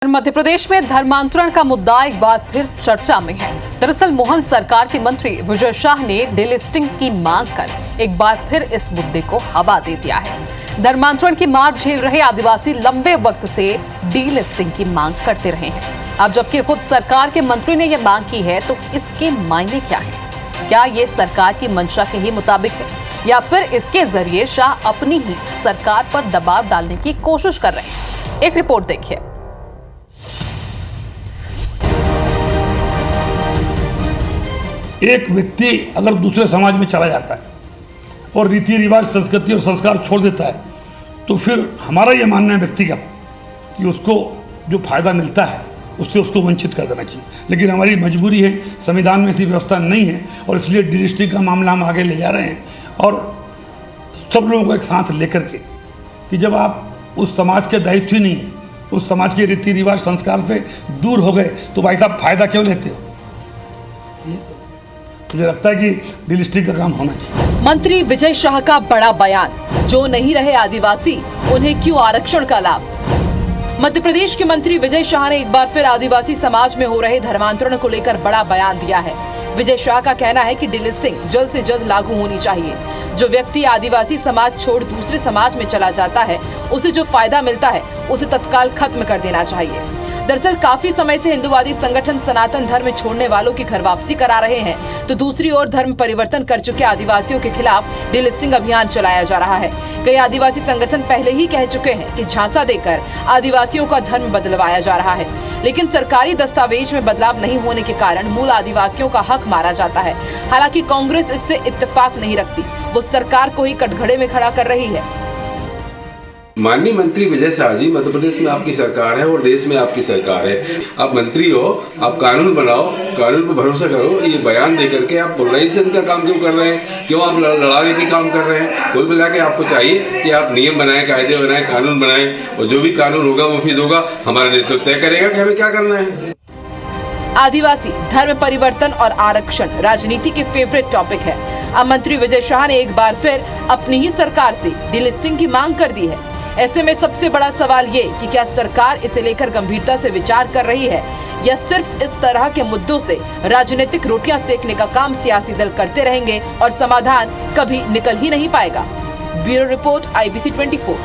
मध्य प्रदेश में धर्मांतरण का मुद्दा एक बार फिर चर्चा में है। दरअसल मोहन सरकार के मंत्री विजय शाह ने डीलिस्टिंग की मांग कर एक बार फिर इस मुद्दे को हवा दे दिया है। धर्मांतरण की मार झेल रहे आदिवासी लंबे वक्त से डीलिस्टिंग की मांग करते रहे हैं। अब जबकि खुद सरकार के मंत्री ने यह मांग की है तो इसके मायने क्या है? क्या ये सरकार की मंशा के ही मुताबिक है या फिर इसके जरिए शाह अपनी ही सरकार पर दबाव डालने की कोशिश कर रहे हैं? एक रिपोर्ट देखिए। एक व्यक्ति अगर दूसरे समाज में चला जाता है और रीति रिवाज, संस्कृति और संस्कार छोड़ देता है तो फिर हमारा ये मानना है व्यक्तिगत कि उसको जो फायदा मिलता है उससे उसको वंचित कर देना चाहिए। लेकिन हमारी मजबूरी है, संविधान में ऐसी व्यवस्था नहीं है और इसलिए डीलिस्टिंग का मामला हम आगे ले जा रहे हैं और सब लोगों को एक साथ लेकर के कि जब आप उस समाज के दायित्व ही नहीं, उस समाज के रीति रिवाज संस्कार से दूर हो गए तो भाई साहब फायदा क्यों लेते हो? मुझे लगता है कि डीलिस्टिंग का काम होना चाहिए। मंत्री विजय शाह का बड़ा बयान, जो नहीं रहे आदिवासी उन्हें क्यों आरक्षण का लाभ। मध्य प्रदेश के मंत्री विजय शाह ने एक बार फिर आदिवासी समाज में हो रहे धर्मांतरण को लेकर बड़ा बयान दिया है। विजय शाह का कहना है कि डीलिस्टिंग जल्द से जल्द लागू होनी चाहिए। जो व्यक्ति आदिवासी समाज छोड़ दूसरे समाज में चला जाता है उसे जो फायदा मिलता है उसे तत्काल खत्म कर देना चाहिए। दरअसल काफी समय से हिंदुवादी संगठन सनातन धर्म छोड़ने वालों की घर वापसी करा रहे हैं तो दूसरी ओर धर्म परिवर्तन कर चुके आदिवासियों के खिलाफ डीलिस्टिंग अभियान चलाया जा रहा है। कई आदिवासी संगठन पहले ही कह चुके हैं कि झांसा देकर आदिवासियों का धर्म बदलवाया जा रहा है, लेकिन सरकारी दस्तावेज में बदलाव नहीं होने के कारण मूल आदिवासियों का हक मारा जाता है। हालांकि कांग्रेस इससे इत्तेफाक नहीं रखती, वो सरकार को ही कटघरे में खड़ा कर रही है। माननीय मंत्री विजय शाह जी, मध्य प्रदेश में आपकी सरकार है और देश में आपकी सरकार है। आप मंत्री हो, आप कानून बनाओ, कानून पर भरोसा करो। ये बयान दे करके आप पोलराइजेशन का काम क्यों कर रहे हैं? क्यों आप लड़ाने की काम कर रहे हैं? कुल मिला के आपको चाहिए कि आप नियम बनाएं, कायदे बनाएं, कानून बनाएं और जो भी कानून होगा वो फिर होगा, हमारा नेतृत्व तय करेगा कि हमें क्या करना है। आदिवासी धर्म परिवर्तन और आरक्षण राजनीति के फेवरेट टॉपिक है। अब मंत्री विजय शाह ने एक बार फिर अपनी ही सरकार से डीलिस्टिंग की मांग कर दी है। ऐसे में सबसे बड़ा सवाल ये कि क्या सरकार इसे लेकर गंभीरता से विचार कर रही है या सिर्फ इस तरह के मुद्दों से राजनीतिक रोटियां सेकने का काम सियासी दल करते रहेंगे और समाधान कभी निकल ही नहीं पाएगा। Bureau report IBC 24।